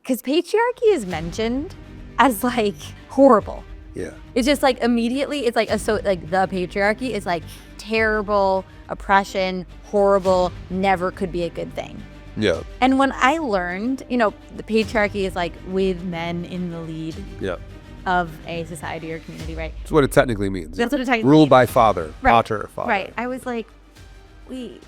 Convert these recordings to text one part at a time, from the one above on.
because patriarchy is mentioned as like horrible. Yeah. It's just like immediately it's like like the patriarchy is like terrible, oppression, horrible, never could be a good thing. Yeah. And when I learned, the patriarchy is like with men in the lead of a society or community, right? That's what it technically means. That's what it technically means. Ruled by father, pater, father. Right. I was like, wait,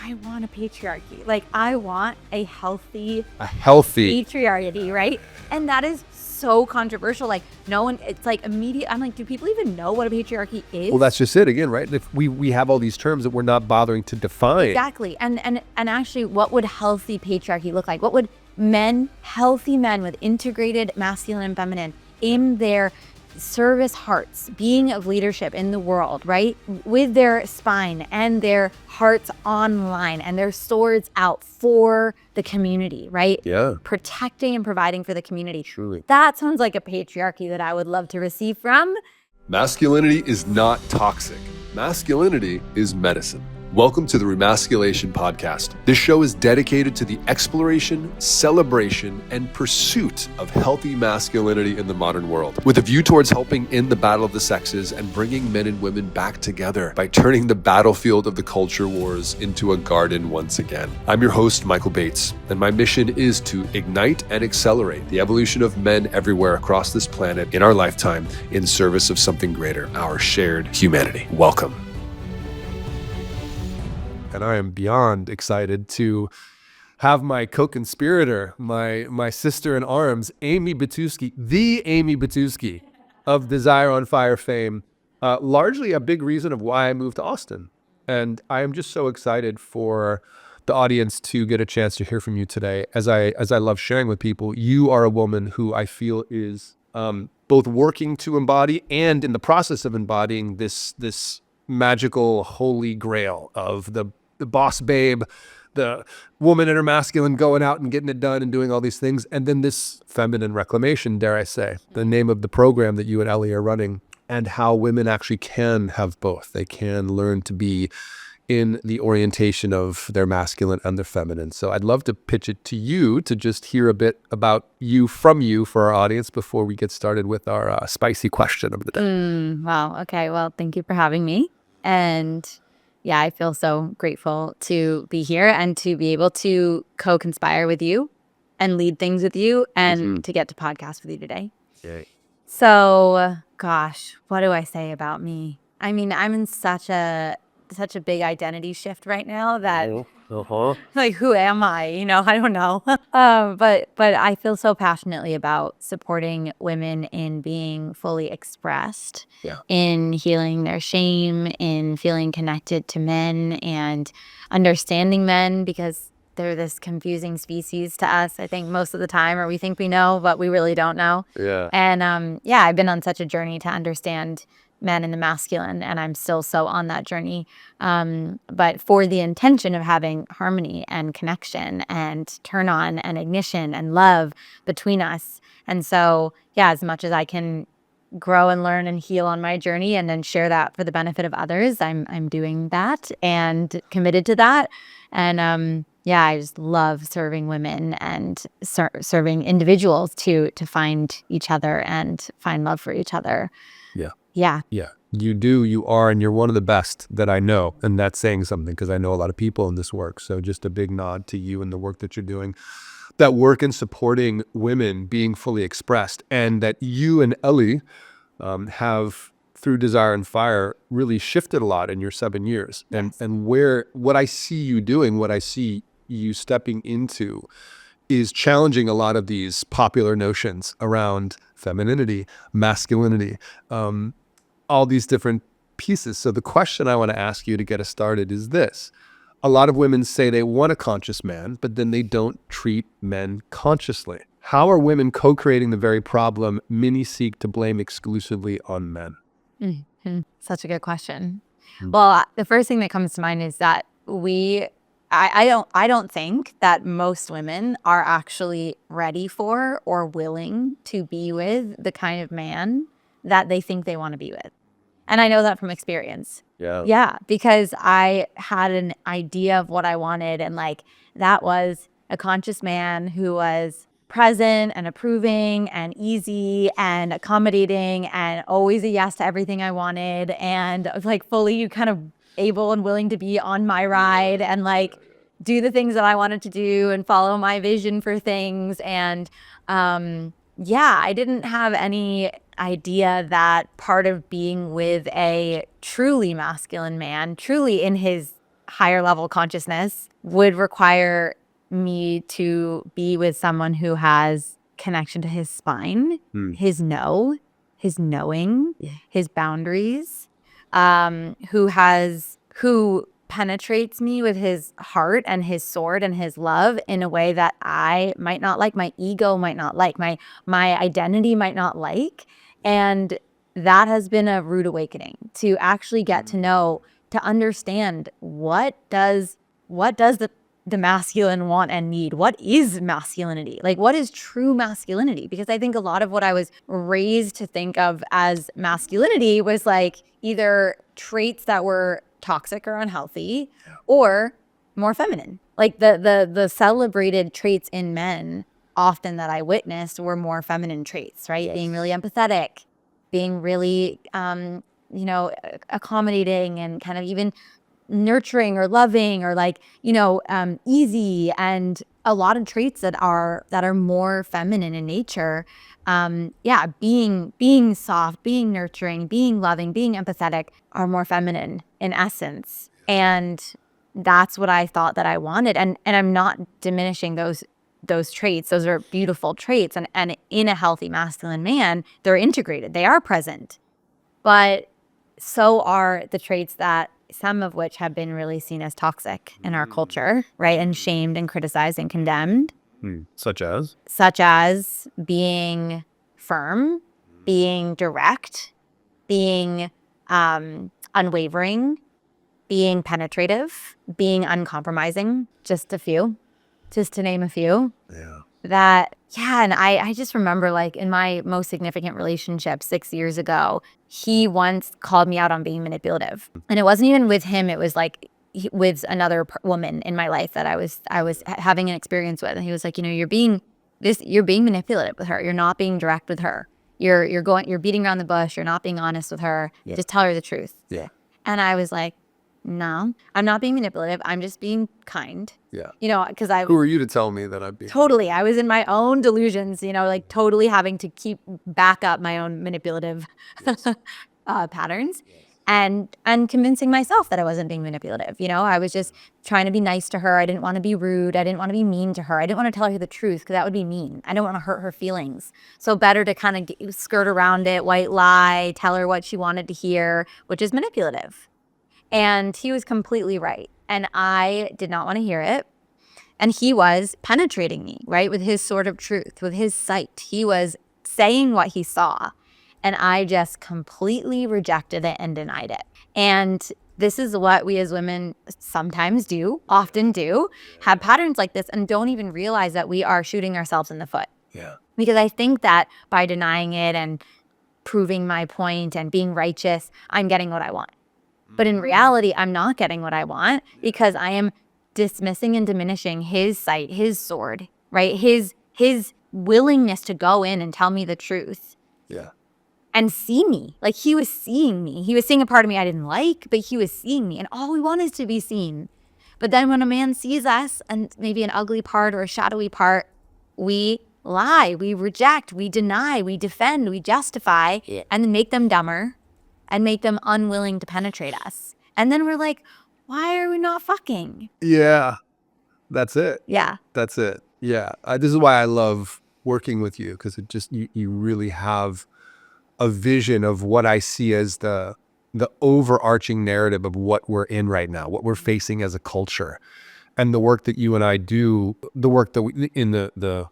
I want a patriarchy. Like, I want a healthy patriarchy, right? And that is so controversial. Like, no one, it's like immediate. I'm like, do people even know what a patriarchy is? Well, that's just it again, right? If we have all these terms that we're not bothering to define. Exactly. And actually, what would healthy patriarchy look like? What would healthy men with integrated masculine and feminine in their service hearts, being of leadership in the world, right? With their spine and their hearts online and their swords out for the community, right? Yeah. Protecting and providing for the community. Truly. That sounds like a patriarchy that I would love to receive from. Masculinity is not toxic. Masculinity is medicine. Welcome to the Remasculation Podcast. This show is dedicated to the exploration, celebration, and pursuit of healthy masculinity in the modern world, with a view towards helping end the battle of the sexes and bringing men and women back together by turning the battlefield of the culture wars into a garden once again. I'm your host, Michael Bates, and my mission is to ignite and accelerate the evolution of men everywhere across this planet in our lifetime in service of something greater, our shared humanity. Welcome. And I am beyond excited to have my co-conspirator, my sister in arms, Aimee Batuski, the Aimee Batuski of Desire on Fire fame, largely a big reason of why I moved to Austin. And I am just so excited for the audience to get a chance to hear from you today. As I love sharing with people, you are a woman who I feel is both working to embody and in the process of embodying this magical holy grail of the boss babe, the woman in her masculine going out and getting it done and doing all these things. And then this feminine reclamation, dare I say, the name of the program that you and Ellie are running, and how women actually can have both. They can learn to be in the orientation of their masculine and their feminine. So I'd love to pitch it to you to just hear a bit about you from you for our audience before we get started with our spicy question of the day. Wow. Okay. Well, thank you for having me. And yeah, I feel so grateful to be here and to be able to co-conspire with you and lead things with you and to get to podcast with you today. Yay. So, gosh, what do I say about me? I mean, I'm in such a big identity shift right now that like, who am I? I don't know. But I feel so passionately about supporting women in being fully expressed, in healing their shame, in feeling connected to men and understanding men, because they're this confusing species to us, I think, most of the time, or we think we know, but we really don't know. Yeah. And I've been on such a journey to understand men and the masculine, and I'm still so on that journey, but for the intention of having harmony and connection and turn on and ignition and love between us. And so as much as I can grow and learn and heal on my journey and then share that for the benefit of others, I'm doing that and committed to that. And I just love serving women and serving individuals to find each other and find love for each other. Yeah. You do, you are, and you're one of the best that I know. And that's saying something, because I know a lot of people in this work. So just a big nod to you and the work that you're doing, that work in supporting women being fully expressed, and that you and Ellie have, through Desire and Fire, really shifted a lot in your 7 years. Yes. And what I see you doing, what I see you stepping into, is challenging a lot of these popular notions around femininity, masculinity, all these different pieces. So the question I want to ask you to get us started is this. A lot of women say they want a conscious man, but then they don't treat men consciously. How are women co-creating the very problem many seek to blame exclusively on men? Such a good question. Well, the first thing that comes to mind is that I don't think that most women are actually ready for or willing to be with the kind of man that they think they want to be with. And I know that from experience. Yeah, because I had an idea of what I wanted, and like that was a conscious man who was present and approving and easy and accommodating and always a yes to everything I wanted, and like fully kind of able and willing to be on my ride and like do the things that I wanted to do and follow my vision for things. And yeah, I didn't have any idea that part of being with a truly masculine man, truly in his higher level consciousness, would require me to be with someone who has connection to his spine, his knowing, his boundaries, who penetrates me with his heart and his sword and his love in a way that I might not like, my ego might not like, my identity might not like. And that has been a rude awakening to actually get to know, to understand what does the masculine want and need? What is masculinity? Like, what is true masculinity? Because I think a lot of what I was raised to think of as masculinity was like either traits that were toxic or unhealthy, or more feminine. Like the celebrated traits in men often that I witnessed were more feminine traits, right? Yes. Being really empathetic, being really accommodating and kind of even nurturing or loving or like, easy, and a lot of traits that are more feminine in nature. Being soft, being nurturing, being loving, being empathetic are more feminine in essence. And that's what I thought that I wanted. And I'm not diminishing those traits. Those are beautiful traits. And in a healthy masculine man, they're integrated. They are present. But so are the traits that some of which have been really seen as toxic in our culture, right? And shamed and criticized and condemned. Such as? Such as being firm, being direct, being unwavering, being penetrative, being uncompromising, just to name a few. Yeah. And I just remember, like, in my most significant relationship 6 years ago, he once called me out on being manipulative. And it wasn't even with him. It was like with another woman in my life that I was having an experience with. And he was like, you're being manipulative with her. You're not being direct with her. You're beating around the bush. You're not being honest with her. Yeah. Just tell her the truth. Yeah. And I was like, no, I'm not being manipulative. I'm just being kind. Yeah. Because Who are you to tell me that I'm being? Totally. I was in my own delusions, like totally having to keep back up my own manipulative patterns. Yes. And convincing myself that I wasn't being manipulative. I was just trying to be nice to her. I didn't want to be rude. I didn't want to be mean to her. I didn't want to tell her the truth because that would be mean. I don't want to hurt her feelings. So better to kind of skirt around it, white lie, tell her what she wanted to hear, which is manipulative. And he was completely right. And I did not want to hear it. And he was penetrating me, right, with his sword of truth, with his sight. He was saying what he saw. And I just completely rejected it and denied it. And this is what we as women sometimes do, often do, have patterns like this and don't even realize that we are shooting ourselves in the foot. Yeah. Because I think that by denying it and proving my point and being righteous, I'm getting what I want. But in reality, I'm not getting what I want because I am dismissing and diminishing his sight, his sword, right? His willingness to go in and tell me the truth. Yeah. And see me. Like, he was seeing me. He was seeing a part of me I didn't like, but he was seeing me. And all we want is to be seen. But then when a man sees us and maybe an ugly part or a shadowy part, we lie, we reject, we deny, we defend, we justify, and then make them dumber and make them unwilling to penetrate us. And then we're like, why are we not fucking? Yeah, that's it. Yeah. That's it. Yeah. This is why I love working with you, because it just, you really have a vision of what I see as the overarching narrative of what we're in right now, what we're facing as a culture. And the work that you and I do, the work that we, in the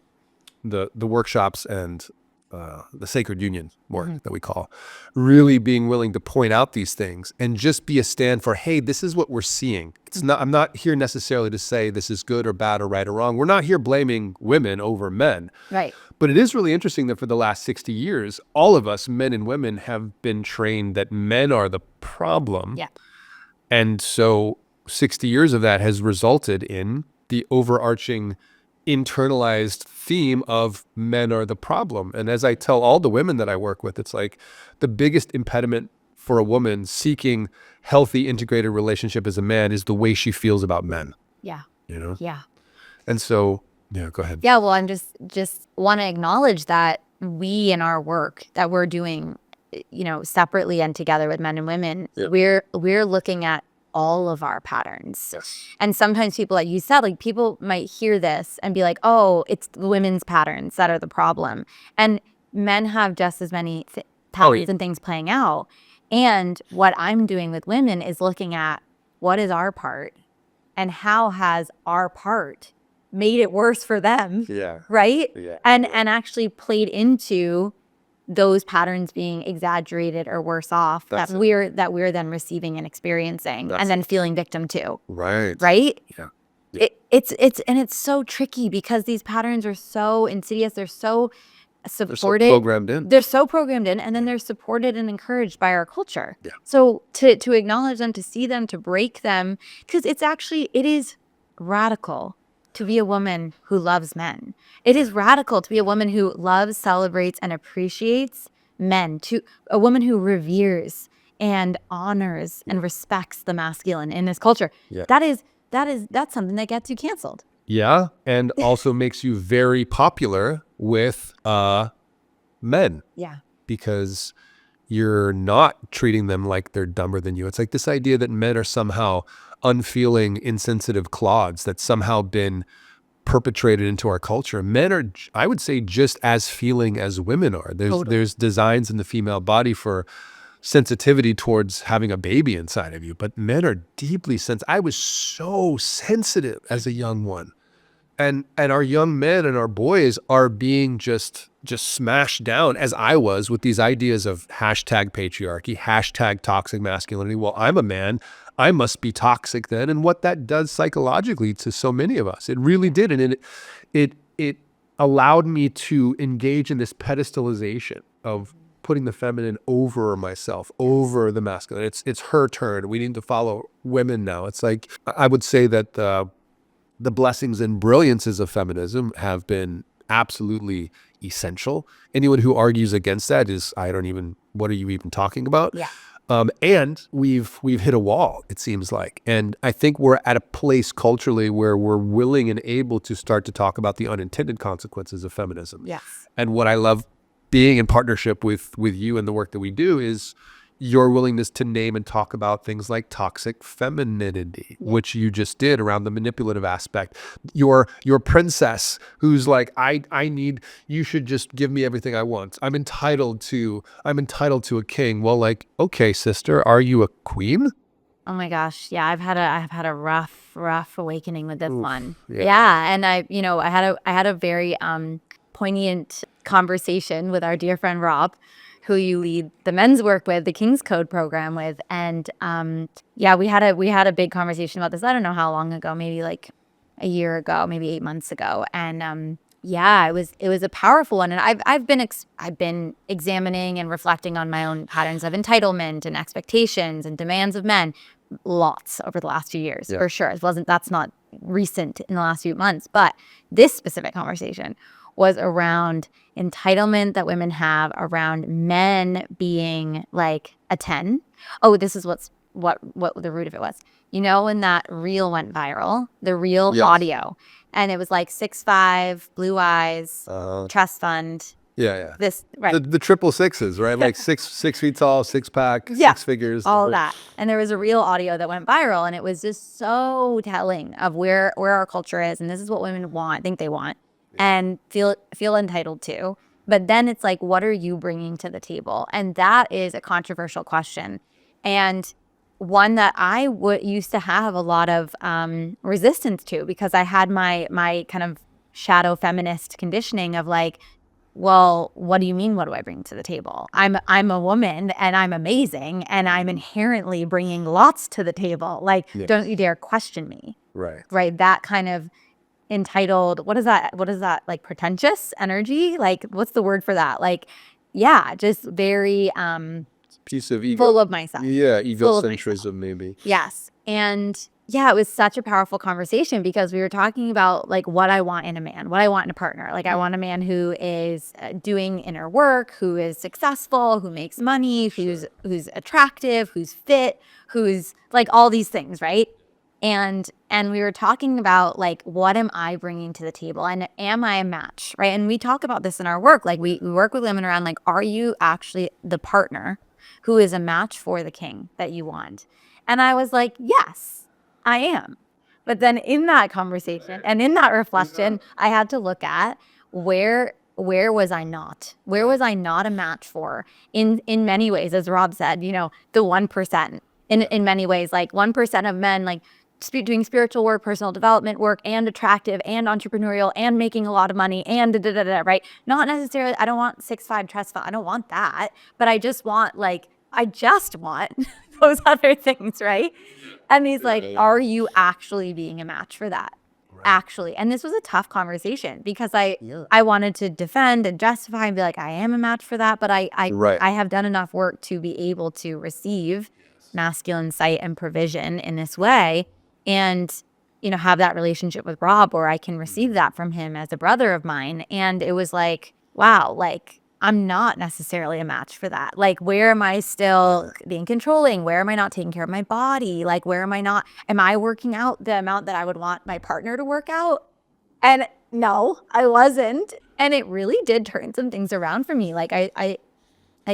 workshops and the sacred union work that we call, really being willing to point out these things and just be a stand for, hey, this is what we're seeing. It's not, I'm not here necessarily to say this is good or bad or right or wrong. We're not here blaming women over men. Right. But it is really interesting that for the last 60 years, all of us, men and women, have been trained that men are the problem. Yeah. And so 60 years of that has resulted in the overarching internalized theme of men are the problem. And as I tell all the women that I work with, it's like the biggest impediment for a woman seeking healthy integrated relationship as a man is the way she feels about men. Yeah. You know? Yeah. And so, yeah, go ahead. Yeah, well, I'm just want to acknowledge that we in our work that we're doing, separately and together with men and women, we're looking at all of our patterns. Yes. And sometimes people, like you said, like people might hear this and be like, oh, it's the women's patterns that are the problem. And men have just as many patterns and things playing out. And what I'm doing with women is looking at what is our part and how has our part made it worse for them. Yeah. Right? Yeah. And actually played into those patterns being exaggerated or worse off that we're then receiving and experiencing and then feeling victim to. Right. Right? Yeah. It's so tricky because these patterns are so insidious. They're so supported. They're so programmed in. They're so programmed in, and then they're supported and encouraged by our culture. Yeah. So to acknowledge them, to see them, to break them, because it is radical to be a woman who loves men. It is radical to be a woman who loves, celebrates, and appreciates men, to a woman who reveres and honors and respects the masculine in this culture. Yeah. That's something that gets you canceled. Yeah, and also makes you very popular with men. Yeah. Because you're not treating them like they're dumber than you. It's like this idea that men are somehow unfeeling, insensitive clods that's somehow been perpetrated into our culture. Men are, I would say, just as feeling as women are. There's designs in the female body for sensitivity towards having a baby inside of you, but men are deeply sensitive. I was so sensitive as a young one. And our young men and our boys are being just smashed down, as I was, with these ideas of hashtag patriarchy, hashtag toxic masculinity. Well, I'm a man. I must be toxic then. And what that does psychologically to so many of us. It really did. And it allowed me to engage in this pedestalization of putting the feminine over myself, over the masculine. It's her turn. We need to follow women now. It's like, I would say that the blessings and brilliances of feminism have been absolutely essential. Anyone who argues against that is, what are you even talking about? Yeah. And we've hit a wall, it seems like. And I think we're at a place culturally where we're willing and able to start to talk about the unintended consequences of feminism. Yes. And what I love being in partnership with you and the work that we do is your willingness to name and talk about things like toxic femininity, which you just did around the manipulative aspect. Your princess who's like, you should just give me everything I want. I'm entitled to a king. Well, like, okay, sister, are you a queen? Oh my gosh. Yeah. I've had a rough awakening with this one. Yeah. Yeah. And I had a very poignant conversation with our dear friend Rob, who you lead the men's work with, the King's Code program with. And we had a big conversation about this. I don't know how long ago, maybe like a year ago, maybe 8 months ago. And it was a powerful one. And I've been examining and reflecting on my own patterns of entitlement and expectations and demands of men lots over the last few years, for sure. That's not recent in the last few months, but this specific conversation was around entitlement that women have around men being like a 10. Oh, this is what the root of it was. When that reel went viral, the reel audio, and it was like 6'5", blue eyes, trust fund. Yeah. This, right. The triple sixes, right? Like 6 feet tall, 6-pack, 6 figures. All of that. And there was a real audio that went viral, and it was just so telling of where our culture is, and this is what women think they want. And feel entitled to. But then it's like, what are you bringing to the table? And that is a controversial question. And one that I used to have a lot of resistance to, because I had my kind of shadow feminist conditioning of like, well, what do you mean? What do I bring to the table? I'm a woman and I'm amazing and I'm inherently bringing lots to the table. Like, don't you dare question me. Right. Right. That kind of entitled, what is that, like pretentious energy, like what's the word for that, like just very piece of ego, full of myself, egocentrism maybe. Yes. And Yeah, it was such a powerful conversation because we were talking about like what I want in a man, what I want in a partner. Like I want a man who is doing inner work, who is successful, who makes money, who's attractive, who's fit, who's like all these things, right? And we were talking about like what am I bringing to the table and am I a match, right? And we talk about this in our work. Like we work with women around like, are you actually the partner who is a match for the king that you want? And I was like, yes. I am. But then in that conversation and in that reflection, I had to look at where was I not? Where was I not a match for? In many ways, as Rob said, you know, the 1%. In many ways, like 1% of men like doing spiritual work, personal development work, and attractive and entrepreneurial and making a lot of money and right? Not necessarily, I don't want 6'5" trust fund. I don't want that. But I just want those other things, right? And he's like, are you actually being a match for that? Right. Actually. And this was a tough conversation because I wanted to defend and justify and be like, I am a match for that. But I have done enough work to be able to receive masculine sight and provision in this way. And, you know, have that relationship with Rob where I can receive that from him as a brother of mine. And it was like, wow, like, I'm not necessarily a match for that. Like, where am I still being controlling? Where am I not taking care of my body? Like, where am I working out the amount that I would want my partner to work out? And no, I wasn't. And it really did turn some things around for me. Like I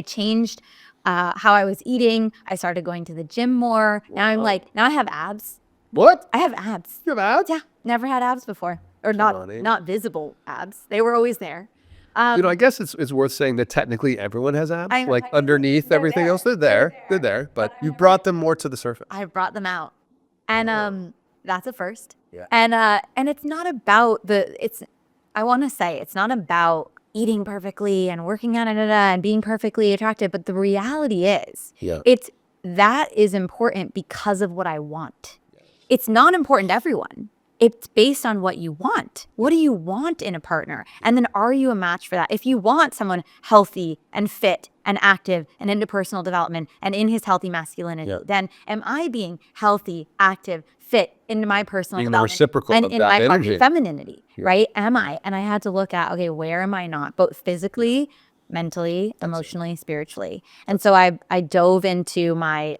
changed how I was eating. I started going to the gym more. Now I'm like, now I have abs. What? I have abs. You have abs? Yeah. Never had abs before. Or not visible abs. They were always there. You know, I guess it's worth saying that technically everyone has abs. Like underneath everything else, they're there. But you brought them more to the surface. I brought them out, and that's a first. Yeah. And it's not about I want to say it's not about eating perfectly and working on it and being perfectly attractive. But the reality is, that is important because of what I want. It's not important to everyone. It's based on what you want. What do you want in a partner? And then are you a match for that? If you want someone healthy and fit and active and into personal development and in his healthy masculinity, then am I being healthy, active, fit into my personal development reciprocal and of in that my energy. femininity, right? Am I? And I had to look at, okay, where am I not? Both physically, mentally, emotionally, spiritually. And so I dove into I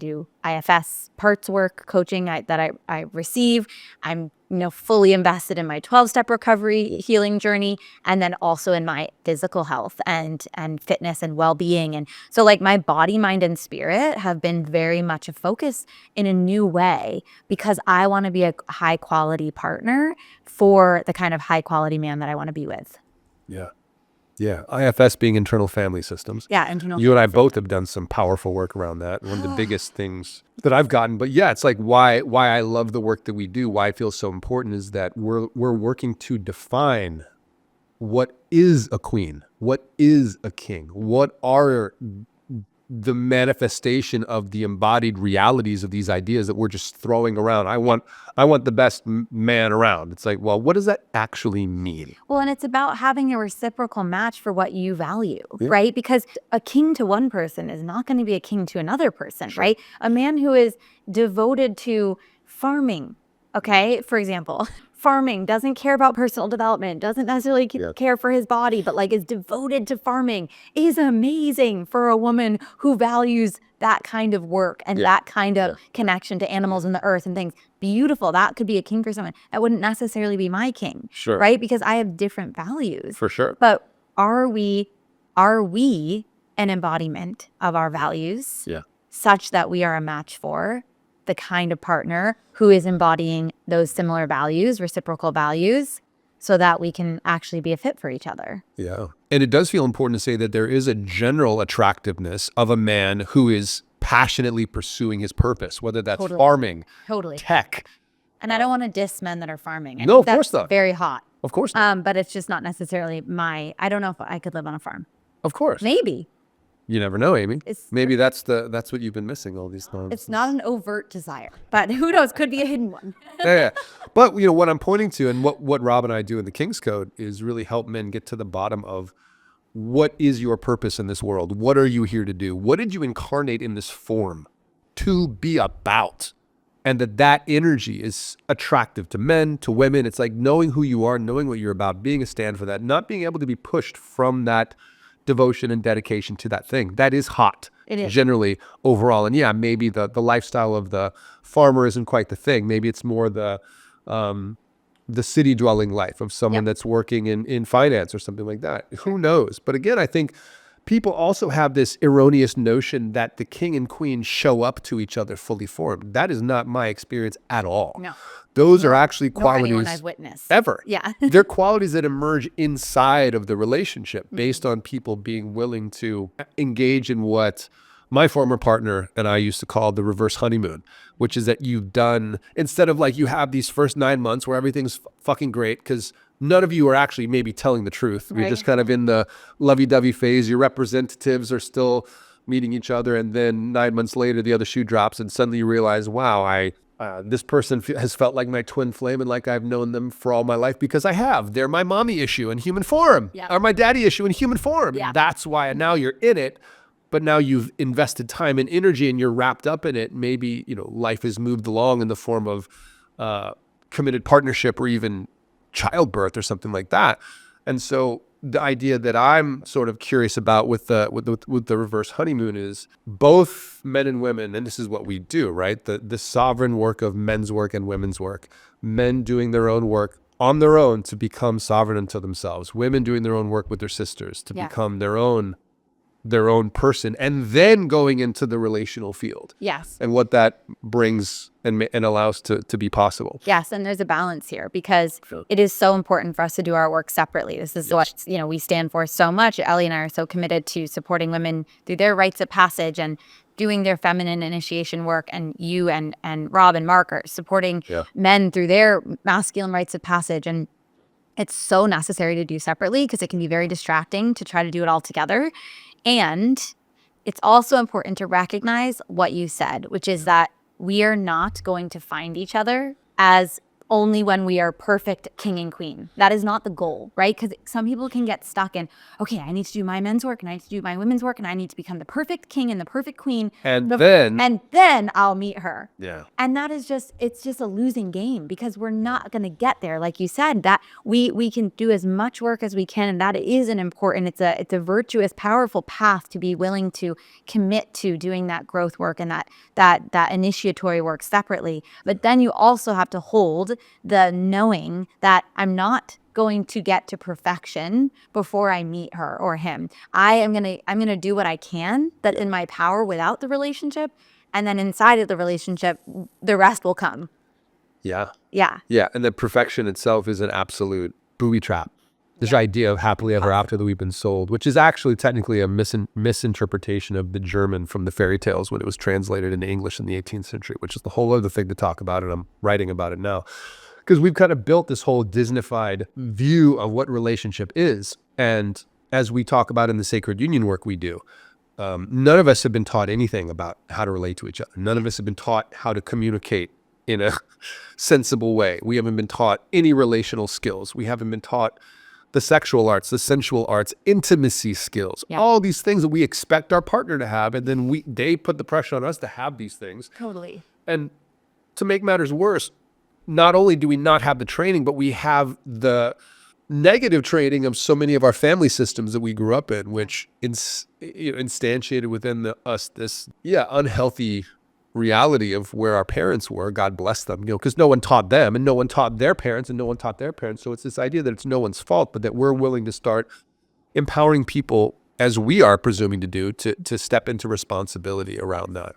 do IFS parts work coaching that I receive. I'm, you know, fully invested in my 12-step recovery healing journey, and then also in my physical health and fitness and well-being. And so like my body, mind, and spirit have been very much a focus in a new way because I want to be a high quality partner for the kind of high quality man that I want to be with. Yeah. Yeah, IFS being internal family systems. Yeah, internal. You and I both have done some powerful work around that. One of the biggest things that I've gotten, but yeah, it's like why I love the work that we do, why it feels so important is that we're working to define what is a queen, what is a king, what are the manifestation of the embodied realities of these ideas that we're just throwing around. I want the best man around. It's like, well, what does that actually mean? Well, and it's about having a reciprocal match for what you value, right? Because a king to one person is not going to be a king to another person, right? A man who is devoted to farming, okay, for example, farming, doesn't care about personal development, doesn't necessarily care for his body, but like is devoted to farming is amazing for a woman who values that kind of work and that kind of connection to animals and the earth and things. Beautiful. That could be a king for someone. That wouldn't necessarily be my king, right? Because I have different values. For sure. But are we an embodiment of our values such that we are a match for the kind of partner who is embodying those similar values, reciprocal values, so that we can actually be a fit for each other. Yeah. And it does feel important to say that there is a general attractiveness of a man who is passionately pursuing his purpose, whether that's farming, tech. And I don't want to diss men that are farming. No, of course not. Very hot. Of course not. But it's just not necessarily I don't know if I could live on a farm. Of course. Maybe. You never know, Aimee. Maybe that's what you've been missing all these times. It's not an overt desire, but who knows? Could be a hidden one. Yeah. But you know what I'm pointing to, and what Rob and I do in the King's Code is really help men get to the bottom of what is your purpose in this world. What are you here to do? What did you incarnate in this form to be about? and that energy is attractive to men, to women. It's like knowing who you are, knowing what you're about, being a stand for that, not being able to be pushed from that devotion and dedication to that thing. That is hot. It is. Generally overall. And yeah, maybe the lifestyle of the farmer isn't quite the thing. Maybe it's more the city dwelling life of someone that's working in finance or something like that. Who knows? But again, I think people also have this erroneous notion that the king and queen show up to each other fully formed. That is not my experience at all. No. Those are actually Nor anyone qualities I've witnessed. ever. Yeah. They're qualities that emerge inside of the relationship based on people being willing to engage in what my former partner and I used to call the reverse honeymoon, which is that you've done, instead of like you have these first 9 months where everything's fucking great because none of you are actually maybe telling the truth. You're just kind of in the lovey-dovey phase. Your representatives are still meeting each other. And then 9 months later, the other shoe drops and suddenly you realize, wow, this person has felt like my twin flame and like I've known them for all my life because I have. They're my mommy issue in human form or my daddy issue in human form. Yeah. That's why now you're in it. But now you've invested time and energy and you're wrapped up in it. Maybe, life has moved along in the form of committed partnership or even childbirth or something like that. And so the idea that I'm sort of curious about with the reverse honeymoon is both men and women, and this is what we do, right? The sovereign work of men's work and women's work, men doing their own work on their own to become sovereign unto themselves, women doing their own work with their sisters to become their own person, and then going into the relational field. Yes. And what that brings and allows to be possible. Yes, and there's a balance here because it is so important for us to do our work separately. This is what we stand for so much. Ellie and I are so committed to supporting women through their rites of passage and doing their feminine initiation work, and you and Rob and Mark are supporting men through their masculine rites of passage. And it's so necessary to do separately because it can be very distracting to try to do it all together. And it's also important to recognize what you said, which is that we are not going to find each other as only when we are perfect king and queen. That is not the goal, right? Because some people can get stuck in, okay, I need to do my men's work and I need to do my women's work and I need to become the perfect king and the perfect queen. And then I'll meet her. Yeah. And that is it's just a losing game because we're not going to get there. Like you said, that we can do as much work as we can. And that is an important, it's a virtuous, powerful path to be willing to commit to doing that growth work and that initiatory work separately. But then you also have to hold the knowing that I'm not going to get to perfection before I meet her or him. I'm gonna do what I can that in my power without the relationship, and then inside of the relationship, the rest will come. Yeah. Yeah. Yeah. And the perfection itself is an absolute booby trap. This idea of happily ever after that we've been sold, which is actually technically a misinterpretation of the German from the fairy tales when it was translated into English in the 18th century, which is the whole other thing to talk about, and I'm writing about it now. Because we've kind of built this whole Disneyfied view of what relationship is. And as we talk about in the sacred union work we do, none of us have been taught anything about how to relate to each other. None of us have been taught how to communicate in a sensible way. We haven't been taught any relational skills. We haven't been taught the sexual arts, the sensual arts, intimacy skills, all these things that we expect our partner to have. And then they put the pressure on us to have these things. Totally. And to make matters worse, not only do we not have the training, but we have the negative training of so many of our family systems that we grew up in, which instantiated within us this unhealthy reality of where our parents were. God bless them, because no one taught them and no one taught their parents and no one taught their parents. So it's this idea that it's no one's fault, but that we're willing to start empowering people, as we are presuming to do, to step into responsibility around that.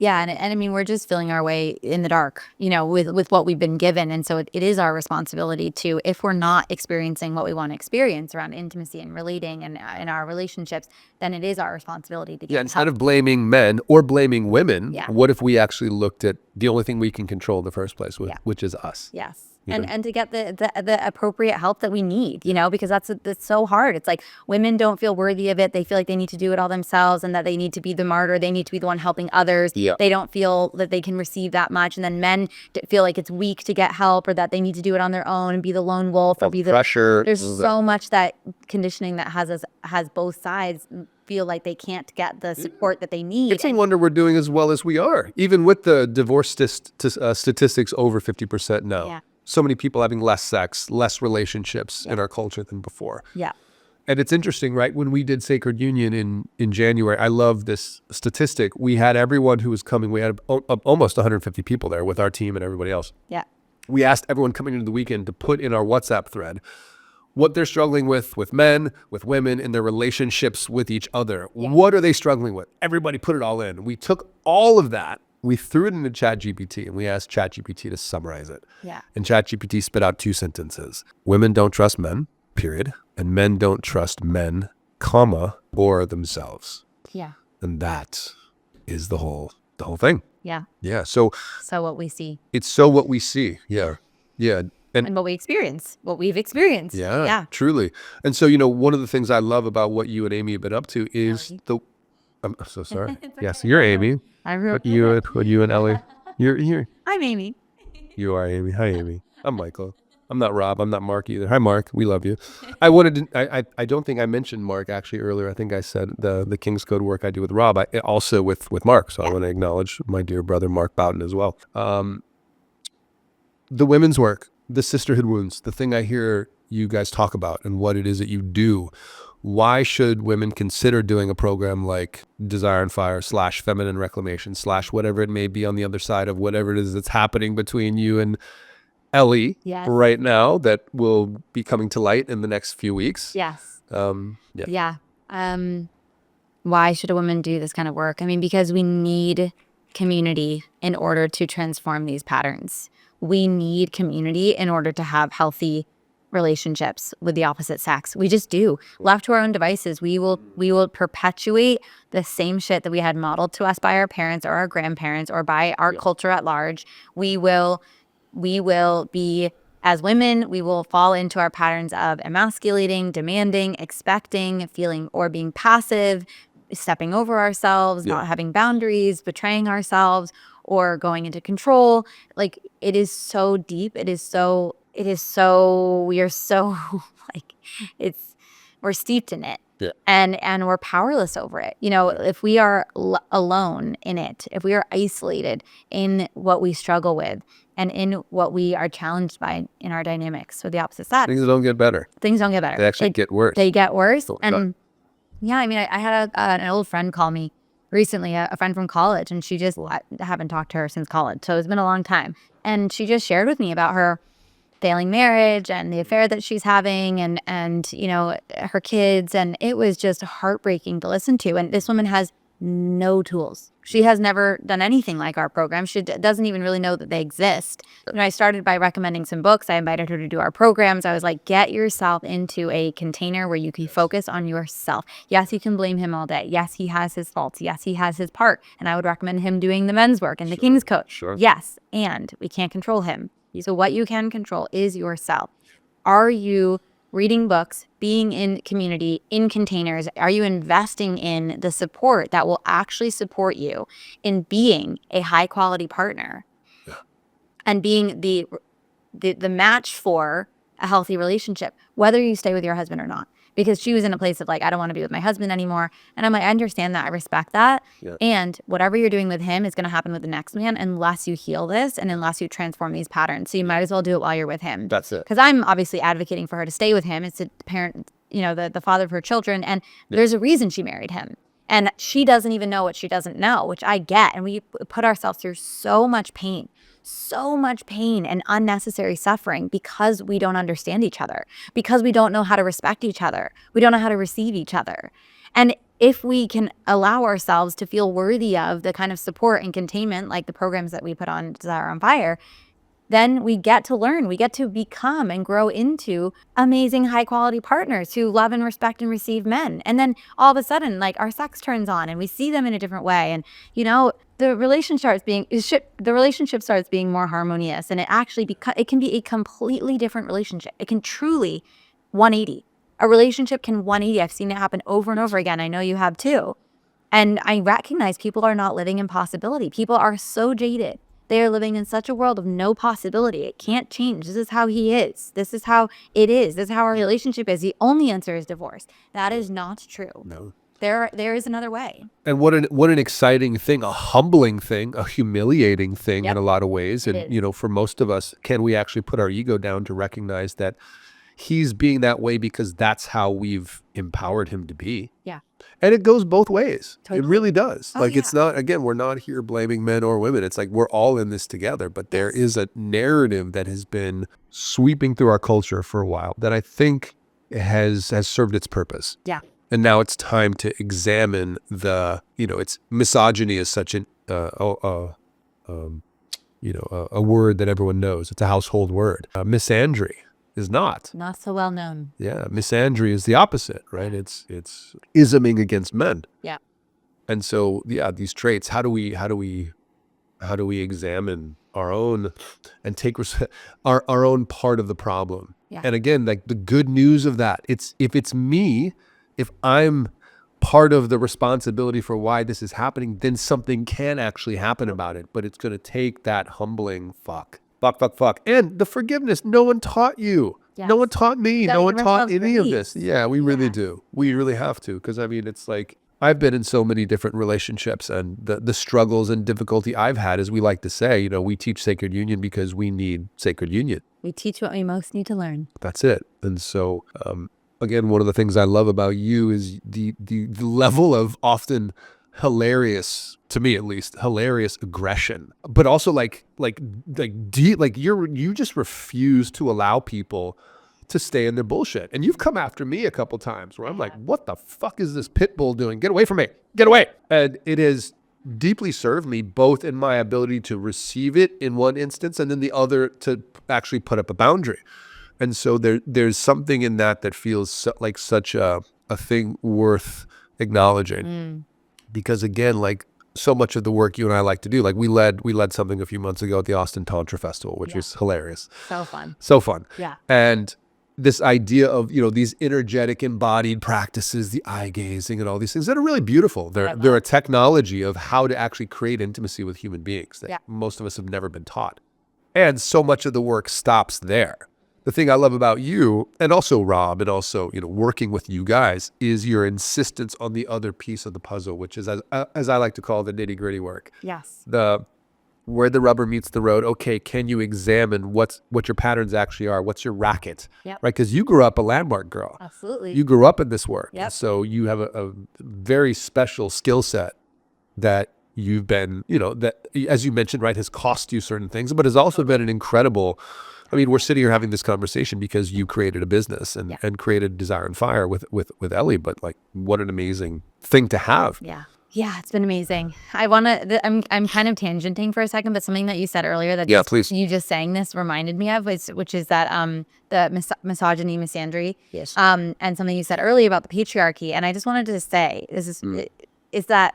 Yeah, and I mean, we're just feeling our way in the dark, with what we've been given. And so it is our responsibility to, if we're not experiencing what we want to experience around intimacy and relating and in our relationships, then it is our responsibility to get help. Instead of blaming men or blaming women, what if we actually looked at the only thing we can control in the first place, which is us? Yes. and to get the appropriate help that we need, you know, because that's so hard. It's like women don't feel worthy of it. They feel like they need to do it all themselves and that they need to be the martyr. They need to be the one helping others. They don't feel that they can receive that much. And then men feel like it's weak to get help or that they need to do it on their own and be the lone wolf or be the pressure. There's so much that conditioning that has both sides feel like they can't get the support that they need. It's a wonder we're doing as well as we are, even with the divorce statistics over 50% now. Yeah. So many people having less sex, less relationships in our culture than before. Yeah. And it's interesting, right? When we did Sacred Union in January, I love this statistic. We had everyone who was coming. We had almost 150 people there with our team and everybody else. Yeah. We asked everyone coming into the weekend to put in our WhatsApp thread what they're struggling with men, with women, in their relationships with each other. Yeah. What are they struggling with? Everybody put it all in. We took all of that, we threw it into ChatGPT, and we asked ChatGPT to summarize it. Yeah. And ChatGPT spit out 2 sentences. Women don't trust men, period. And men don't trust men, comma, or themselves. Yeah. And that is the whole thing. Yeah. Yeah. So what we see. It's so what we see. Yeah. Yeah. And what we experience, what we've experienced. Yeah, truly. And so, you know, one of the things I love about what you and Aimee have been up to is I'm so sorry. Yes, you're Aimee. You and Ellie. You're here. I'm Aimee. You are Aimee. Hi, Aimee. I'm Michael. I'm not Rob. I'm not Mark either. Hi, Mark. We love you. I don't think I mentioned Mark actually earlier. I think I said the King's Code work I do with Rob. Also with Mark. So I want to acknowledge my dear brother, Mark Boughton, as well. The women's work, the sisterhood wounds, the thing I hear you guys talk about and what it is that you do. Why should women consider doing a program like Desire on Fire / Feminine Reclamation / whatever it may be on the other side of whatever it is that's happening between you and Ellie right now that will be coming to light in the next few weeks? Yes. Yeah. Why should a woman do this kind of work? I mean, because we need community in order to transform these patterns. We need community in order to have healthy relationships with the opposite sex. We just do. Left to our own devices, we will perpetuate the same shit that we had modeled to us by our parents or our grandparents or by our culture at large. We will be, as women, we will fall into our patterns of emasculating, demanding, expecting, feeling, or being passive, stepping over ourselves, not having boundaries, betraying ourselves, or going into control. Like, it is so deep. We are so like, we're steeped in it. Yeah. And we're powerless over it. You know, if we are alone in it, if we are isolated in what we struggle with and in what we are challenged by in our dynamics with the opposite sex, Things don't get better. They actually get worse. They get worse. And yeah, I mean, I had an old friend call me recently, a friend from college, and she just haven't talked to her since college. So it's been a long time. And she just shared with me about her failing marriage and the affair that she's having and you know, her kids. And it was just heartbreaking to listen to. And this woman has no tools. She has never done anything like our program. She doesn't even really know that they exist. You know, I started by recommending some books. I invited her to do our programs. I was like, get yourself into a container where you can focus on yourself. Yes, you can blame him all day. Yes, he has his faults. Yes, he has his part. And I would recommend him doing the men's work and the King's Code. Yes, and we can't control him. So what you can control is yourself. Are you reading books, being in community, in containers? Are you investing in the support that will actually support you in being a high quality partner and being the match for a healthy relationship, whether you stay with your husband or not? Because she was in a place of like, I don't want to be with my husband anymore. And I'm like, I understand that. I respect that. Yeah. And whatever you're doing with him is going to happen with the next man unless you heal this and unless you transform these patterns. So you might as well do it while you're with him. That's it. Because I'm obviously advocating for her to stay with him. It's a parent, you know, the father of her children. And there's a reason she married him. And she doesn't even know what she doesn't know, which I get. And we put ourselves through so much pain and unnecessary suffering because we don't understand each other, because we don't know how to respect each other. We don't know how to receive each other. And if we can allow ourselves to feel worthy of the kind of support and containment, like the programs that we put on Desire on Fire, then we get to learn, we get to become and grow into amazing high quality partners who love and respect and receive men. And then all of a sudden, like, our sex turns on and we see them in a different way. And, you know, the relationship starts being more harmonious, and it can be a completely different relationship. It can truly 180. A relationship can 180. I've seen it happen over and over again. I know you have too. And I recognize people are not living in possibility. People are so jaded. They are living in such a world of no possibility. It can't change. This is how he is. This is how it is. This is how our relationship is. The only answer is divorce. That is not true. No. There is another way. And what an exciting thing, a humbling thing, a humiliating thing in a lot of ways. And, for most of us, can we actually put our ego down to recognize that he's being that way because that's how we've empowered him to be? Yeah. And it goes both ways. Totally. It really does. Oh, It's not, again, we're not here blaming men or women. It's like we're all in this together. But there is a narrative that has been sweeping through our culture for a while that I think has served its purpose. Yeah. And now it's time to examine it's misogyny is such a word that everyone knows. It's a household word. Misandry is not. Not so well known. Yeah, misandry is the opposite, right? It's isming against men. Yeah. And so, these traits. How do we examine our own and take our own part of the problem? Yeah. And again, like the good news of that, if I'm part of the responsibility for why this is happening, then something can actually happen about it. But it's going to take that humbling fuck. And the forgiveness. No one taught you. Yes. No one taught me. That No one taught universal any of grace. this. Yeah, we really do. We really have to. Because it's like, I've been in so many different relationships, and the struggles and difficulty I've had, as we like to say, we teach sacred union because we need sacred union. We teach what we most need to learn. That's it. And so, again, one of the things I love about you is the level of often hilarious, to me at least, hilarious aggression, but also you just refuse to allow people to stay in their bullshit. And you've come after me a couple times where I'm like, what the fuck is this pit bull doing? Get away from me. Get away. And it has deeply served me, both in my ability to receive it in one instance and then the other to actually put up a boundary. And so there's something in that feels like such a thing worth acknowledging. Because again, like so much of the work you and I like to do, like we led something a few months ago at the Austin Tantra Festival, which was hilarious. So fun. Yeah. And this idea of, these energetic embodied practices, the eye gazing and all these things that are really beautiful. They're a technology of how to actually create intimacy with human beings that most of us have never been taught. And so much of the work stops there. The thing I love about you, and also Rob, and also, working with you guys, is your insistence on the other piece of the puzzle, which is, as I like to call, the nitty gritty work. Yes. Where the rubber meets the road. Okay, can you examine what your patterns actually are? What's your racket? Yep. Right? Because you grew up a landmark girl. Absolutely. You grew up in this work. Yep. So you have a very special skill set that you've been, that, as you mentioned, right, has cost you certain things, but has also been an incredible. We're sitting here having this conversation because you created a business and created Desire on Fire with Ellie, but like, what an amazing thing to have. Yeah. Yeah, it's been amazing. I'm kind of tangenting for a second, but something that you said earlier that please. You just saying this reminded me of, which is that the misogyny, misandry. Yes. And something you said earlier about the patriarchy. And I just wanted to say, is that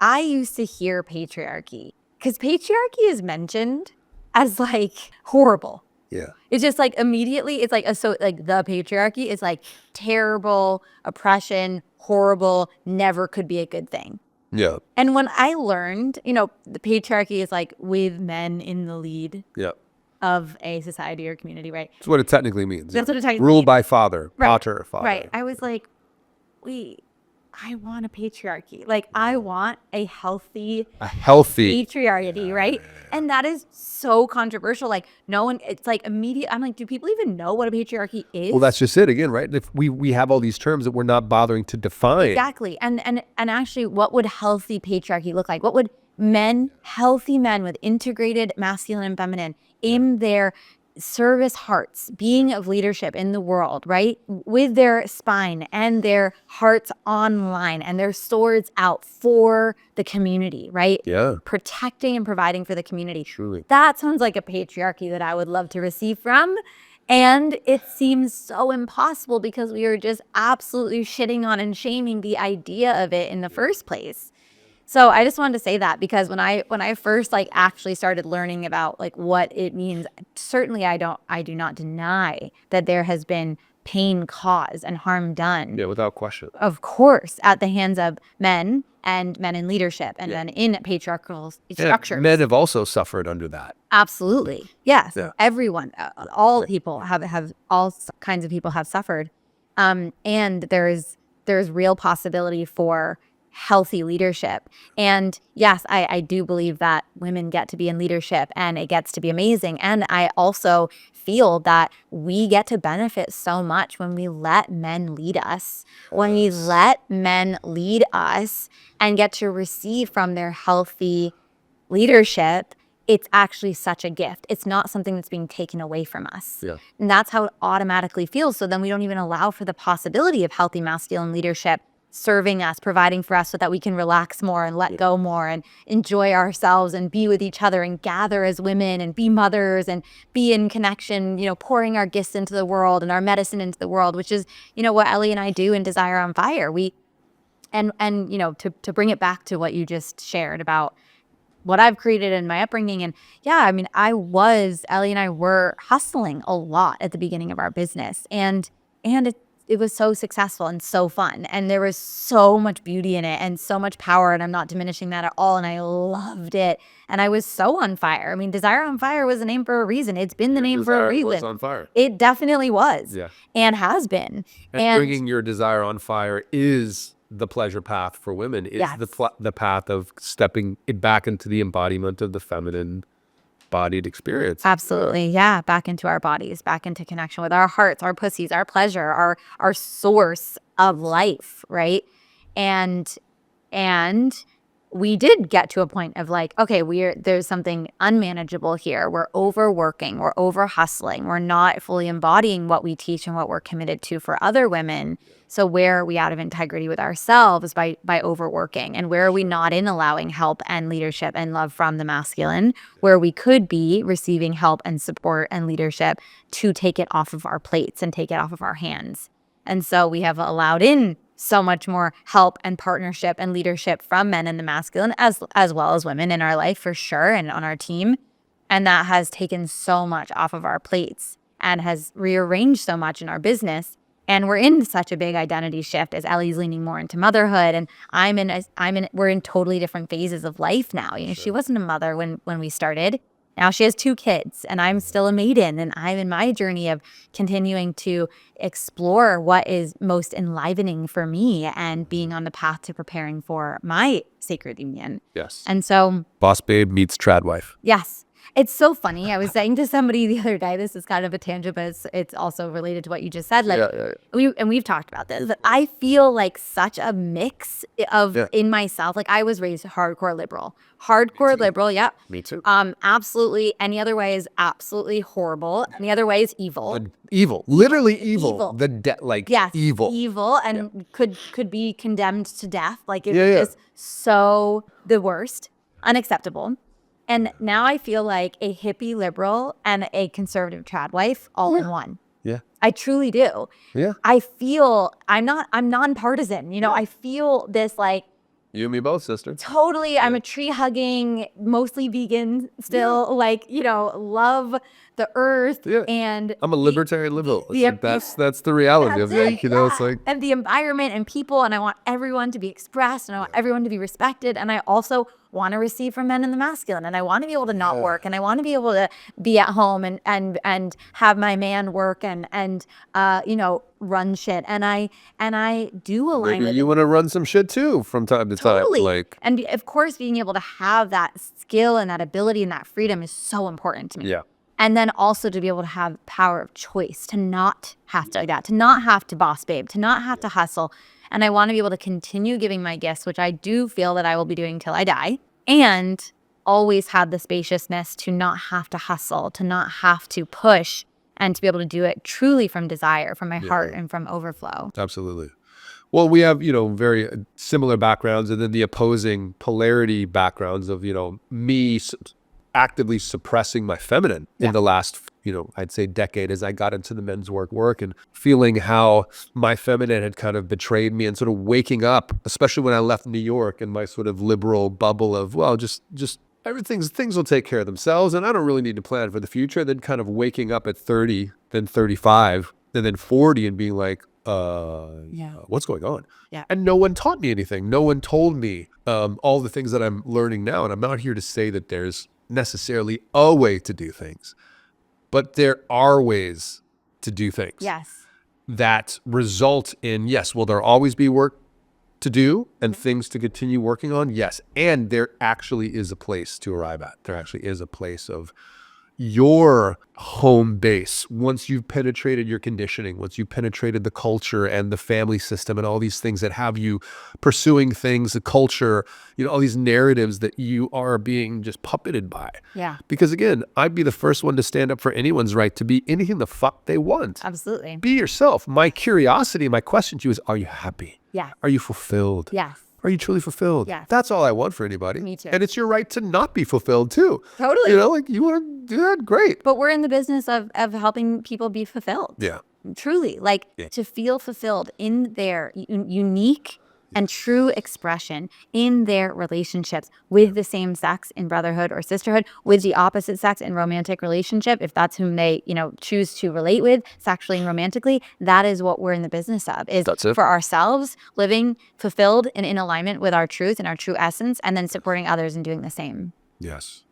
I used to hear patriarchy, because patriarchy is mentioned as like horrible. Yeah. It's just like immediately, it's like the patriarchy is like terrible, oppression, horrible, never could be a good thing. Yeah. And when I learned, the patriarchy is like with men in the lead of a society or community, right? That's what it technically means. That's what it technically Ruled means. by father, Right. pater, father. Right. I was like, wait, I want a patriarchy. Like, I want a healthy patriarchy, right? And that is so controversial. Like, no one, it's like immediate. I'm like, do people even know what a patriarchy is? Well, that's just it again, right? If we have all these terms that we're not bothering to define. Exactly. And actually, what would healthy patriarchy look like? What would healthy men with integrated masculine and feminine, in their service hearts, being of leadership in the world, right? With their spine and their hearts online and their swords out for the community, right? Yeah. Protecting and providing for the community. Truly. That sounds like a patriarchy that I would love to receive from. And it seems so impossible because we are just absolutely shitting on and shaming the idea of it in the first place. So I just wanted to say that, because when I first like actually started learning about like what it means, certainly I do not deny that there has been pain caused and harm done, Yeah, without question. of course, at the hands of men and men in leadership and men in patriarchal structures. Men have also suffered under that. Absolutely. Yes. Yeah. Everyone, all people have all kinds of people have suffered. And there's real possibility for healthy leadership. And yes, I do believe that women get to be in leadership and it gets to be amazing. And I also feel that we get to benefit so much when we let men lead us, when we let men lead us and get to receive from their healthy leadership. It's actually such a gift. It's not something that's being taken away from us. Yeah. And that's how it automatically feels. So then we don't even allow for the possibility of healthy masculine leadership serving us, providing for us so that we can relax more and let go more and enjoy ourselves and be with each other and gather as women and be mothers and be in connection, pouring our gifts into the world and our medicine into the world, which is, what Ellie and I do in Desire on Fire. And to bring it back to what you just shared about what I've created in my upbringing. And yeah, I mean, Ellie and I were hustling a lot at the beginning of our business, and it was so successful and so fun. And there was so much beauty in it and so much power. And I'm not diminishing that at all. And I loved it. And I was so on fire. I mean, Desire on Fire was a name for a reason. It's been the name for a reason. Was on fire. It definitely was. Yeah. And has been. And bringing your desire on fire is the pleasure path for women. It's the path of stepping it back into the embodiment of the feminine bodied experience. Absolutely. Yeah. Back into our bodies, back into connection with our hearts, our pussies, our pleasure, our source of life. Right. And we did get to a point of like, okay, there's something unmanageable here. We're overworking, we're over hustling, we're not fully embodying what we teach and what we're committed to for other women. So where are we out of integrity with ourselves by overworking? And where are we not in allowing help and leadership and love from the masculine, where we could be receiving help and support and leadership to take it off of our plates and take it off of our hands? And so we have allowed in so much more help and partnership and leadership from men in the masculine as well as women in our life, for sure, and on our team. And that has taken so much off of our plates and has rearranged so much in our business. And we're in such a big identity shift as Ellie's leaning more into motherhood, and we're in totally different phases of life now. She wasn't a mother when we started. Now she has 2 kids, and I'm still a maiden, and I'm in my journey of continuing to explore what is most enlivening for me and being on the path to preparing for my sacred union. Yes. And so Boss Babe meets Tradwife. Yes. It's so funny. I was saying to somebody the other day, this is kind of a tangent, but it's also related to what you just said. Like, we've talked about this, but I feel like such a mix of in myself. Like, I was raised hardcore liberal. Yeah. Me too. Absolutely. Any other way is absolutely horrible. Any other way is evil. Evil. Literally evil. Yes, evil. Evil and could be condemned to death. Like, it's just so the worst, unacceptable. And now I feel like a hippie liberal and a conservative tradwife all in one. Yeah. I truly do. Yeah. I feel I'm nonpartisan. I feel this like, you and me both, sister. Totally. I'm a tree hugging, mostly vegan still, love the earth. Yeah. And I'm a libertarian liberal. That's the reality of it. It's like, and the environment and people, and I want everyone to be expressed, and I want everyone to be respected. And I also want to receive from men in the masculine, and I want to be able to not work, and I want to be able to be at home and have my man work and run shit. And I do align with you want to run some shit too from time to time. Like, and of course, being able to have that skill and that ability and that freedom is so important to me. Yeah. And then also to be able to have power of choice, to not have to to not have to boss babe, to not have to hustle. And I want to be able to continue giving my gifts, which I do feel that I will be doing till I die, and always have the spaciousness to not have to hustle, to not have to push, and to be able to do it truly from desire, from my heart, and from overflow. Absolutely. Well, we have, very similar backgrounds, and then the opposing polarity backgrounds of, me actively suppressing my feminine in the last, I'd say decade, as I got into the men's work and feeling how my feminine had kind of betrayed me, and sort of waking up, especially when I left New York in my sort of liberal bubble of, well, just things will take care of themselves and I don't really need to plan for the future. And then kind of waking up at 30, then 35, and then 40 and being like, what's going on? Yeah. And no one taught me anything. No one told me all the things that I'm learning now. And I'm not here to say that there's necessarily a way to do things, but there are ways to do things. Yes. That result in, yes, will there always be work to do and things to continue working on? Yes. And there actually is a place to arrive at. There actually is a place of your home base. Once you've penetrated your conditioning, once you've penetrated the culture and the family system and all these things that have you pursuing things, the culture, all these narratives that you are being just puppeted by. Yeah. Because again, I'd be the first one to stand up for anyone's right to be anything the fuck they want. Absolutely. Be yourself. My curiosity, my question to you is, are you happy? Yeah. Are you fulfilled? Yes. Are you truly fulfilled? Yeah. That's all I want for anybody. Me too. And it's your right to not be fulfilled too. Totally. You want to do that? Great. But we're in the business of helping people be fulfilled. Yeah. Truly, to feel fulfilled in their unique and true expression in their relationships with the same sex in brotherhood or sisterhood, with the opposite sex in romantic relationship, if that's whom they, choose to relate with sexually and romantically. That is what we're in the business of, is for ourselves, living fulfilled and in alignment with our truth and our true essence, and then supporting others in doing the same. Yes.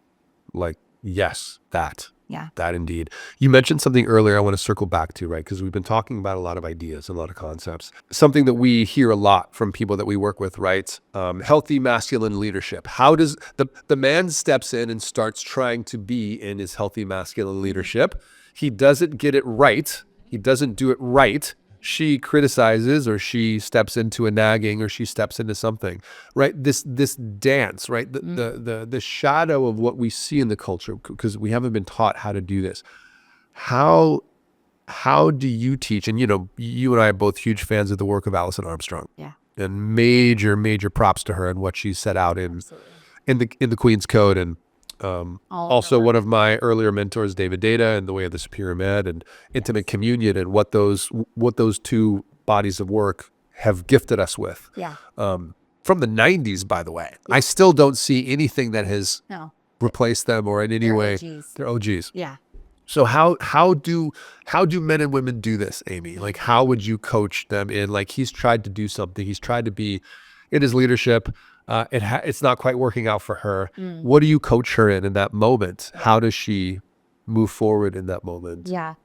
Yes, that. Yeah. That indeed. You mentioned something earlier I want to circle back to, right? Because we've been talking about a lot of ideas, a lot of concepts. Something that we hear a lot from people that we work with, right? Healthy masculine leadership. How does the man steps in and starts trying to be in his healthy masculine leadership? He doesn't get it right. He doesn't do it right. She criticizes, or she steps into a nagging, or she steps into something, right? This dance, right? The shadow of what we see in the culture, because we haven't been taught how to do this. How do you teach? And you and I are both huge fans of the work of Alison Armstrong. Yeah. And major props to her and what she set out in the Queen's Code, and also one of my earlier mentors, David Data, and The Way of the Superior Man and Intimate Communion, and what those two bodies of work have gifted us with. Yeah. From the 90s, by the way. Yeah. I still don't see anything that has replaced them or in any way. OGs. They're OGs. Yeah. So how do men and women do this, Aimee? How would you coach them in? He's tried to do something. He's tried to be in his leadership. It's not quite working out for her. What do you coach her in that moment? How does she move forward in that moment? Yeah.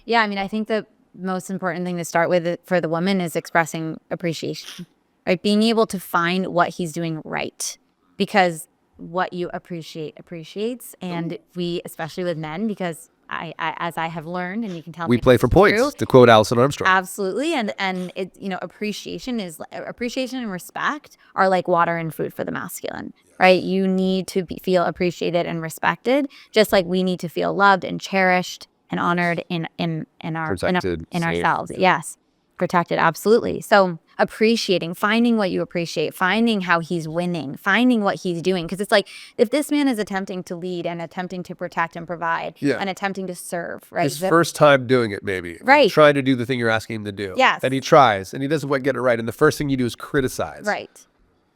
I mean, I think the most important thing to start with for the woman is expressing appreciation, right? Being able to find what he's doing right, because what you appreciate appreciates. And we, especially with men, because I as I have learned, and you can tell we me play for points, true. To quote Alison Armstrong. Absolutely. And it, appreciation and respect are like water and food for the masculine, right? You need to feel appreciated and respected, just like we need to feel loved and cherished and honored in ourselves. Yes. Protected. Absolutely. So appreciating, finding what you appreciate, finding how he's winning, finding what he's doing. Because it's if this man is attempting to lead and attempting to protect and provide and attempting to serve, right? His first time doing it, maybe. Right. Trying to do the thing you're asking him to do. Yes. And he tries and he doesn't quite get it right. And the first thing you do is criticize. Right.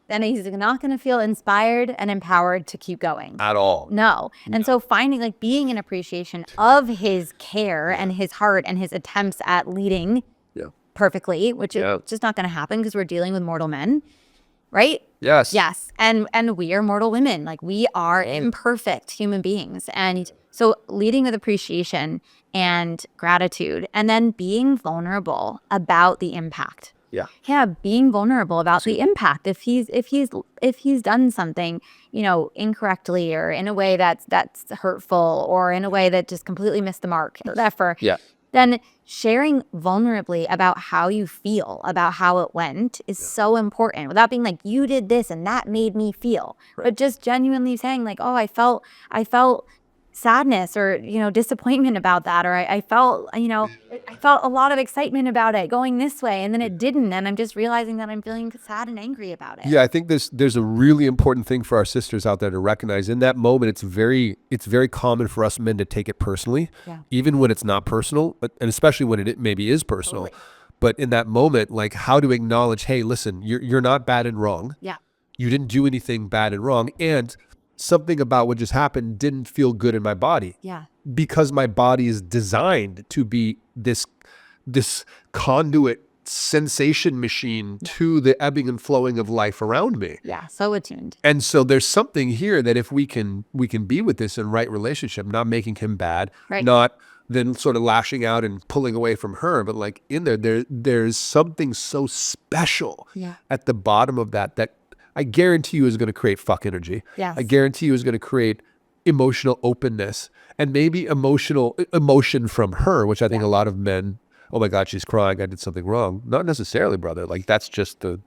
Then he's not going to feel inspired and empowered to keep going. At all. No. And so finding, being in appreciation of his care and his heart and his attempts at leading perfectly, which is just not going to happen because we're dealing with mortal men, right? Yes. And we are mortal women. We are imperfect human beings. And so leading with appreciation and gratitude, and then being vulnerable about the impact. Yeah, being vulnerable about the impact. If he's done something, incorrectly, or in a way that's hurtful, or in a way that just completely missed the mark, or whatever. Then sharing vulnerably about how you feel, about how it went, is so important, without being you did this and that made me feel, but just genuinely saying oh, I felt sadness or, disappointment about that. Or I felt, I felt a lot of excitement about it going this way, and then it didn't. And I'm just realizing that I'm feeling sad and angry about it. Yeah, I think there's a really important thing for our sisters out there to recognize. In that moment, it's very common for us men to take it personally, even when it's not personal, and especially when it maybe is personal. Totally. But in that moment, like, how to acknowledge, hey, listen, you're not bad and wrong. Yeah. You didn't do anything bad and wrong, and something about what just happened didn't feel good in my body. Yeah. Because my body is designed to be this conduit sensation machine to the ebbing and flowing of life around me. Yeah. So attuned. And so there's something here that if we can be with this in right relationship, not making him bad, not then sort of lashing out and pulling away from her, but like in there's something so special at the bottom of that I guarantee you is going to create fuck energy. Yes. I guarantee you is going to create emotional openness and maybe emotion from her, which I think a lot of men, oh my God, she's crying, I did something wrong. Not necessarily, brother. Like, that's just the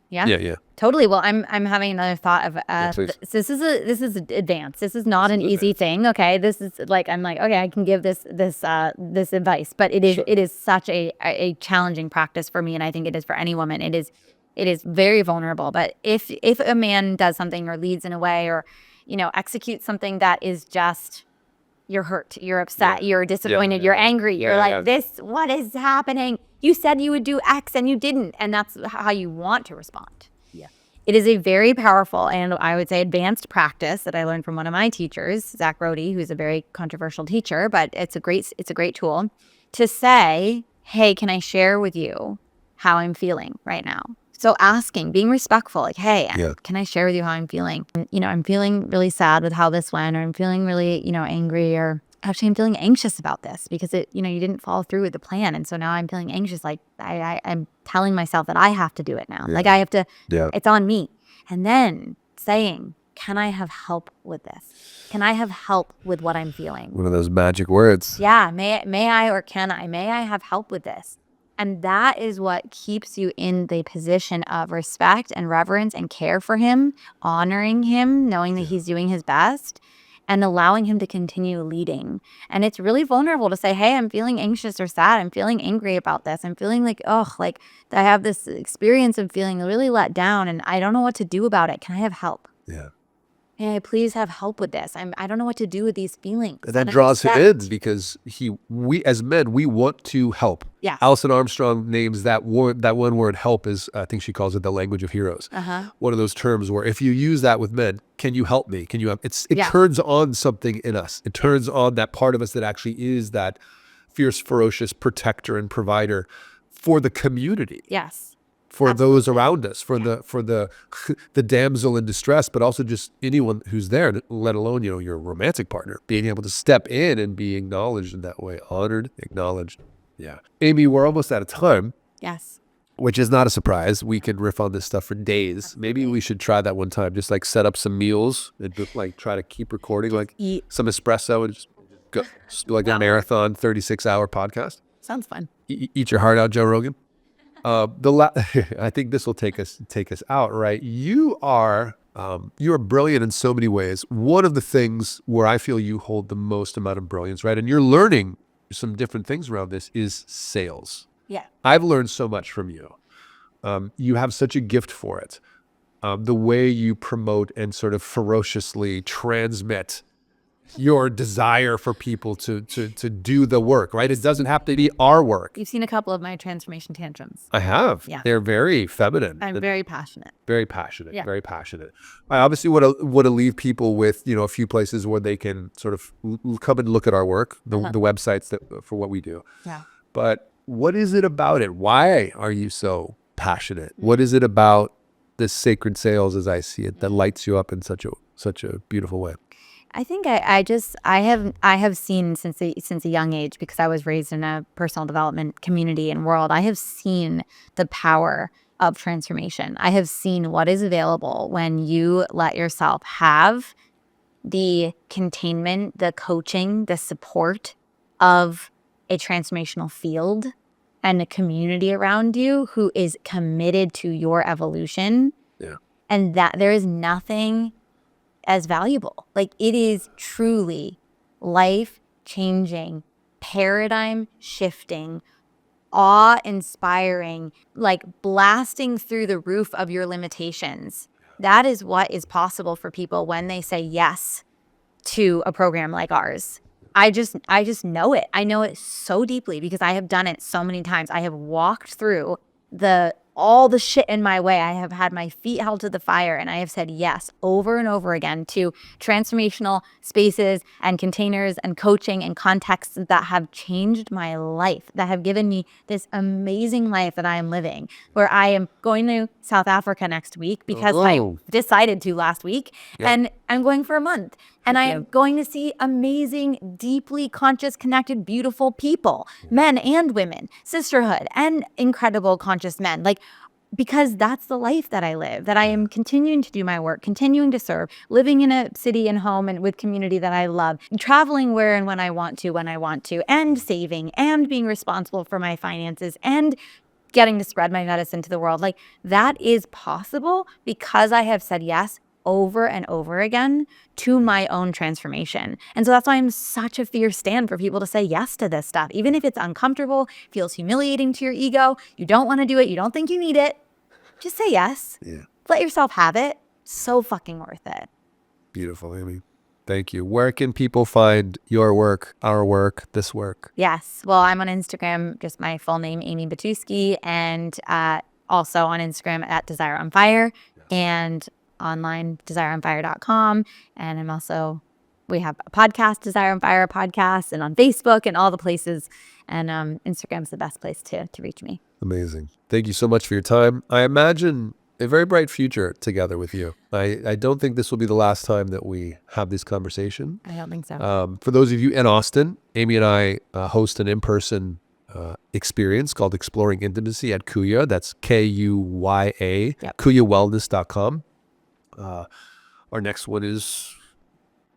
yeah. Totally. Well, I'm having another thought of this is advanced. This is not an easy thing. Okay. This is like, I'm like, okay, I can give this advice, but it is such a challenging practice for me, and I think it is for any woman. It is very vulnerable. But if a man does something or leads in a way or, executes something that is just, you're hurt, you're upset, you're disappointed, you're angry, you're what is happening? You said you would do X and you didn't. And that's how you want to respond. Yeah. It is a very powerful and I would say advanced practice that I learned from one of my teachers, Zach Rohde, who's a very controversial teacher, but it's a great tool to say, hey, can I share with you how I'm feeling right now? So asking, being respectful, like, hey, can I share with you how I'm feeling? And, I'm feeling really sad with how this went, or I'm feeling really, angry, or actually I'm feeling anxious about this because you didn't follow through with the plan. And so now I'm feeling anxious. Like I'm telling myself that I have to do it now. Like I have to, it's on me. And then saying, can I have help with this? Can I have help with what I'm feeling? One of those magic words. Yeah. May I, or can I? May I have help with this? And that is what keeps you in the position of respect and reverence and care for him, honoring him, knowing that he's doing his best, and allowing him to continue leading. And it's really vulnerable to say, hey, I'm feeling anxious or sad. I'm feeling angry about this. I'm feeling like I have this experience of feeling really let down and I don't know what to do about it. Can I have help? Yeah. May I please have help with this? I don't know what to do with these feelings. And that draws him in because we as men, we want to help. Yeah. Alison Armstrong names that one word help is, I think she calls it the language of heroes. One of those terms where if you use that with men, can you help me? Can you help? It turns on something in us. It turns on that part of us that actually is that fierce, ferocious protector and provider for the community. Yes. For those around us, for the damsel in distress, but also just anyone who's there, let alone, your romantic partner, being able to step in and be acknowledged in that way, honored, acknowledged. Yeah. Aimee, we're almost out of time. Yes. Which is not a surprise. We could riff on this stuff for days. Maybe we should try that one time. Just like set up some meals and like try to keep recording, like eat some espresso and just go like a marathon 36-hour podcast. Sounds fun. Eat your heart out, Joe Rogan. I think this will take us out, right? You are brilliant in so many ways. One of the things where I feel you hold the most amount of brilliance, right? And you're learning some different things around this is sales. Yeah. I've learned so much from you. You have such a gift for it. The way you promote and sort of ferociously transmit your desire for people to do the work, right? It doesn't have to be our work. You've seen a couple of my transformation tantrums. I have. Yeah. They're very feminine. I'm very passionate. Very passionate. Yeah. Very passionate. I obviously want to leave people with, a few places where they can sort of come and look at our work, the websites for what we do. Yeah. But what is it about it? Why are you so passionate? What is it about this sacred sales, as I see it, that lights you up in such a beautiful way? I think I have seen since a young age, because I was raised in a personal development community and world, I have seen the power of transformation. I have seen what is available when you let yourself have the containment, the coaching, the support of a transformational field and a community around you who is committed to your evolution. Yeah. And that there is nothing as valuable. Like, it is truly life-changing, paradigm-shifting, awe-inspiring, like blasting through the roof of your limitations. That is what is possible for people when they say yes to a program like ours. I just know it. I know it so deeply because I have done it so many times. I have walked through all the shit in my way. I have had my feet held to the fire, and I have said yes over and over again to transformational spaces and containers and coaching and contexts that have changed my life, that have given me this amazing life that I am living, where I am going to South Africa next week because I decided to last week, and I'm going for a month. And I am going to see amazing, deeply conscious, connected, beautiful people, men and women, sisterhood, and incredible conscious men. Like, because that's the life that I live, that I am continuing to do my work, continuing to serve, living in a city and home and with community that I love, traveling where and when I want to, and saving, and being responsible for my finances, and getting to spread my medicine to the world. Like, that is possible because I have said yes over and over again to my own transformation. And so that's why I'm such a fierce stand for people to say yes to this stuff. Even if it's uncomfortable, feels humiliating to your ego, you don't want to do it, you don't think you need it, just say yes. Let yourself have it. So fucking worth it. Beautiful, Aimee. Thank you. Where can people find your work, our work, this work? Yes. Well, I'm on Instagram, just my full name, Aimee Batuski, and also on Instagram at Desire on Fire, and online desireonfire.com. And I'm also, we have a podcast, Desire on Fire podcast, and on Facebook and all the places. And Instagram's the best place to reach me. Amazing. Thank you so much for your time. I imagine a very bright future together with you. I don't think this will be the last time that we have this conversation. I don't think so. For those of you in Austin, Aimee and I host an in-person experience called Exploring Intimacy at Kuya. That's Kuya, KuyaWellness.com. Our next one is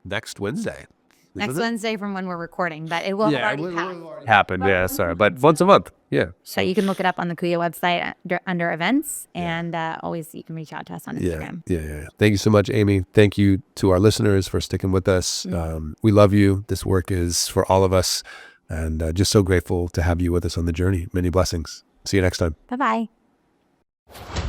next Wednesday. Next Wednesday from when we're recording, but it will have already happened. Yeah, sorry, but once a month. Yeah. So you can look it up on the Kuya website under events, and always you can reach out to us on Instagram. Yeah. Thank you so much, Aimee. Thank you to our listeners for sticking with us. We love you. This work is for all of us, and just so grateful to have you with us on the journey. Many blessings. See you next time. Bye-bye.